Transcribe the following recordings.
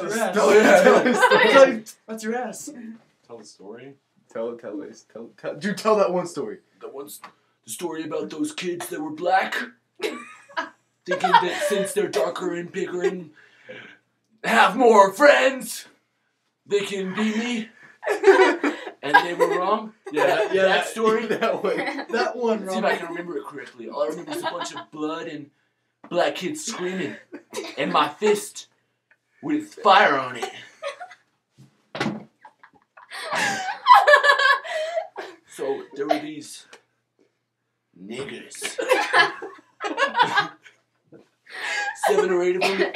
That's your ass. Oh, yeah. That's your ass. Tell the story. Tell that one story. The story about those kids that were black, thinking that since they're darker and bigger and have more friends, they can be me, and they were wrong. That story. That one. That one, See if I can remember it correctly. All I remember is a bunch of blood and black kids screaming, and my fist with fire on it. So there were these niggers. 7 or 8 of them,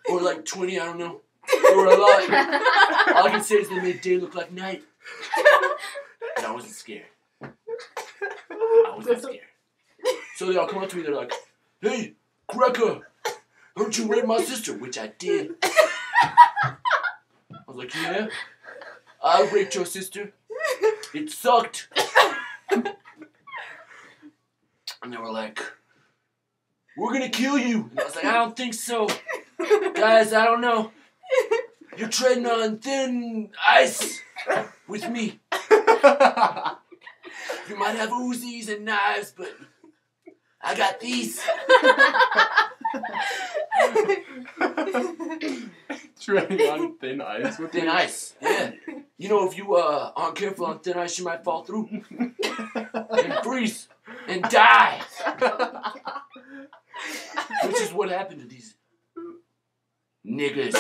or like 20, I don't know. There were a lot. All I can say is they made day look like night. And I wasn't scared. So they all come up to me, they're like, "Hey, cracker, heard you rape my sister," which I did. I was like, "Yeah, I raped your sister. It sucked." And they were like, "We're gonna kill you." And I was like, "I don't think so. Guys, I don't know. You're treading on thin ice with me. You might have Uzis and knives, but I got these." Treading on thin ice with Thin ice, yeah. You know, if you aren't careful on thin ice, you might fall through and freeze and die. Which is what happened to these niggas.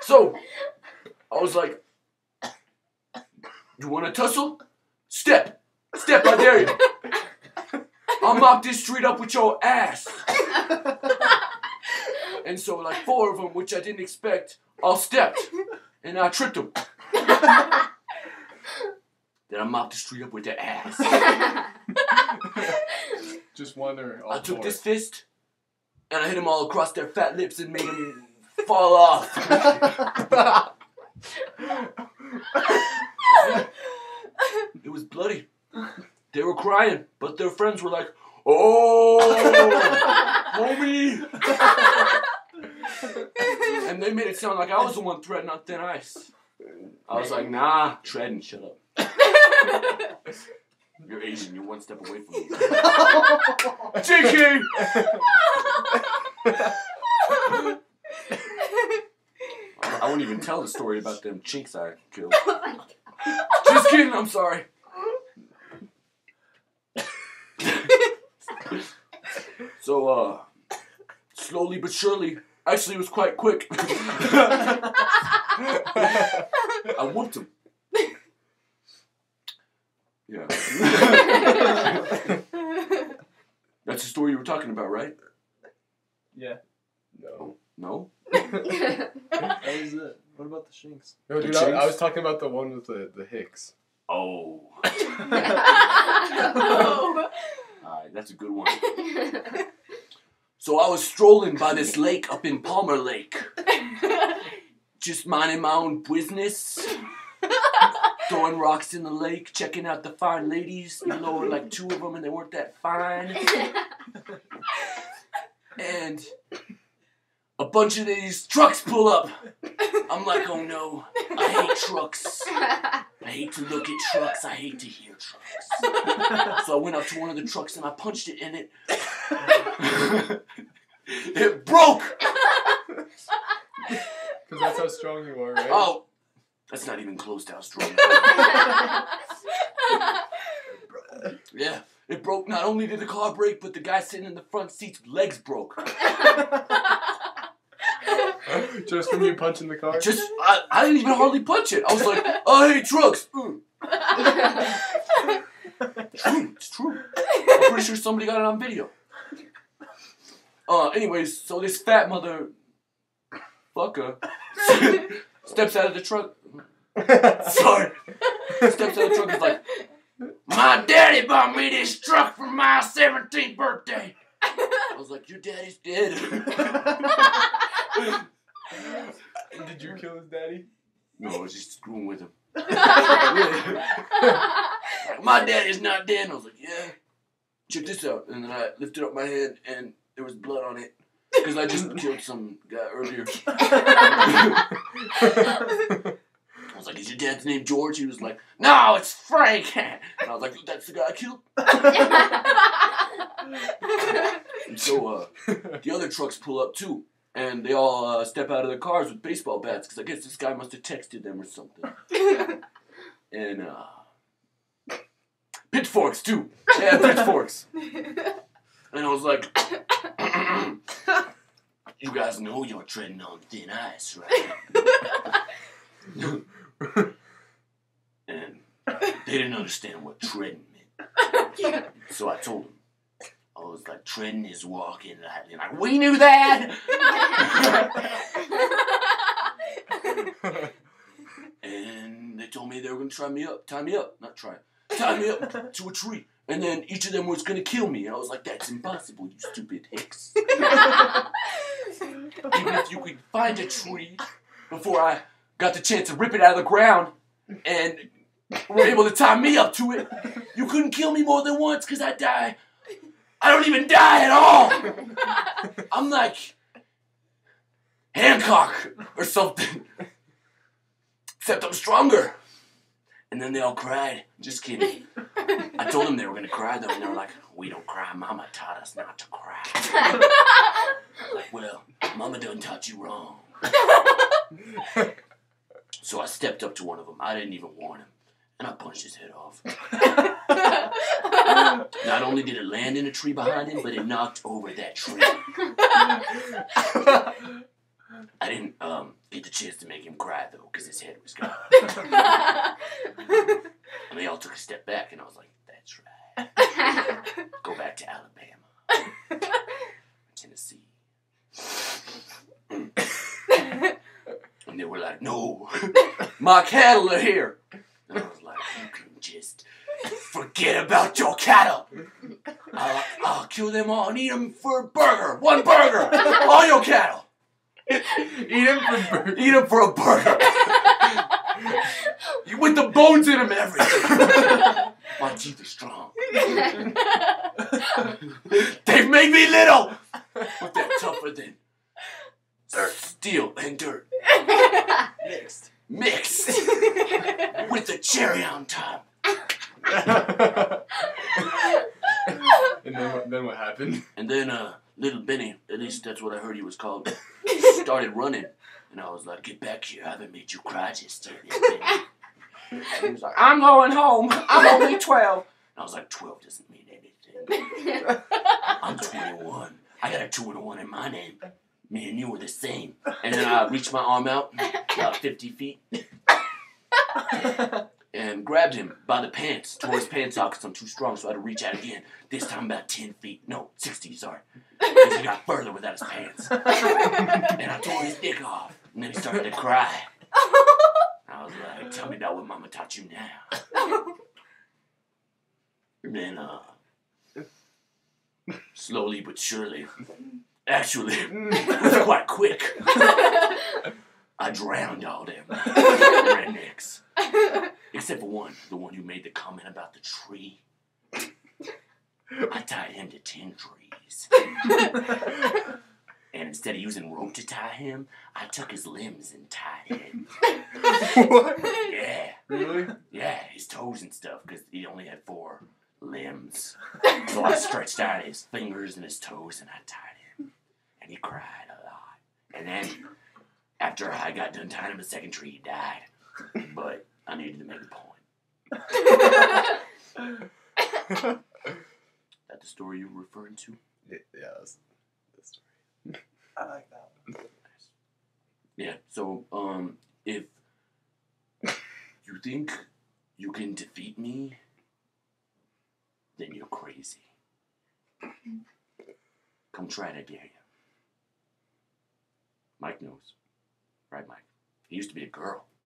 So I was like, "You want to tussle? Step, I dare you. I'll mop this street up with your ass." And so like 4 of them, which I didn't expect, all stepped, and I tripped them. Then I mopped the street up with their ass. Just one or all I took 4? this fist, and I hit them all across their fat lips and made them fall off. It was bloody. They were crying, but their friends were like, "Oh, homie." And they made it sound like I was the one treading on thin ice. I was like, "Nah, treading, shut up. You're Asian, you're one step away from me." JK! I won't even tell the story about them chinks I killed. Just kidding, I'm sorry. So, slowly but surely, actually it was quite quick. I whooped him. Yeah. That's the story you were talking about, right? Yeah. No. No? That was it. What about the shinks? No, dude, The I chinks? was talking about the one with the hicks. Oh. Alright, that's a good one. So I was strolling by this lake up in Palmer Lake. Just minding my own business. Throwing rocks in the lake, checking out the fine ladies. You know, like 2 of them and they weren't that fine. And a bunch of these trucks pull up. I'm like, "Oh no, I hate trucks. I hate to look at trucks. I hate to hear trucks." So I went up to one of the trucks and I punched it in it. It broke! Because that's how strong you are, right? Oh, that's not even close to how strong I am. Yeah, it broke. Not only did the car break, but the guy sitting in the front seat's legs broke. Just from you punching the car? I didn't even hardly punch it. I was like, "I hate trucks." True, it's true. I'm pretty sure somebody got it on video. Anyways, so this fat motherfucker steps out of the truck. Sorry. Steps out of the truck and is like, "My daddy bought me this truck for my 17th birthday." I was like, "Your daddy's dead." Did you kill his daddy? No, I was just screwing with him. Like, "My daddy's not dead." And I was like, "Yeah, check this out. And then I lifted up my hand, and there was blood on it. Because I just killed some guy earlier. I was like, is your dad's name George? He was like, no, it's Frank. And I was like, that's the guy I killed? And so the other trucks pull up too. And they all step out of their cars with baseball bats. Because I guess this guy must have texted them or something. And pitchforks too. Yeah, pitchforks. And I was like, you guys know you're treading on thin ice, right? And they didn't understand what treading meant. So I told them. I was like, treading is walking lightly. And like, we knew that! And they told me they were going to tie me up, tie me up to a tree. And then each of them was going to kill me. And I was like, that's impossible, you stupid hicks. Even if you could find a tree before I got the chance to rip it out of the ground and were able to tie me up to it, you couldn't kill me more than once because I die. I don't even die at all. I'm like Hancock or something. Except I'm stronger. And then they all cried. Just kidding. I told them they were going to cry though, and they were like, we don't cry. Mama taught us not to cry. Like, well, Mama done taught you wrong. So I stepped up to one of them. I didn't even warn him. And I punched his head off. Not only did it land in a tree behind him, but it knocked over that tree. I didn't get the chance to make him cry, though, because his head was gone. And they all took a step back, and I was like, that's right. Go back to Alabama. Tennessee. And they were like, no, my cattle are here. And I was like, you can just forget about your cattle. I'll kill them all and eat them for a burger. One burger. All your cattle. Eat them for a burger. With the bones in them and everything. My teeth are strong. They've made me little. But they're tougher than steel and dirt. Mixed. With a cherry on top. And then what happened? And then little Benny, at least that's what I heard he was called, started running. And I was like, get back here. I haven't made you cry just yet, Benny. And he was like, I'm going home. I'm only 12. And I was like, 12 doesn't mean anything. I'm 21. I got a 2 and a 1 in my name. Me and you were the same. And then I reached my arm out, about 50 feet, and grabbed him by the pants, tore his pants off because I'm too strong, so I had to reach out again. This time about 10 feet. No, 60, sorry. Because he got further without his pants. And I tore his dick off. And then he started to cry. I was like, tell me about what Mama taught you now. And then, slowly but surely, actually, it was quite quick. I drowned all them rednecks. Except for one, the one who made the comment about the tree. I tied him to 10 trees. And instead of using rope to tie him, I took his limbs and tied him. What? Yeah. Really? Yeah, his toes and stuff, because he only had 4 limbs. So I stretched out his fingers and his toes, and I tied him. And he cried a lot. And then, after I got done tying him a second tree, he died. But I needed to make a point. That the story you were referring to? Yeah, that's the story. I like that one. Yeah, so, if you think you can defeat me, then you're crazy. Come try it, I dare you. Mike knows. Right, Mike? He used to be a girl.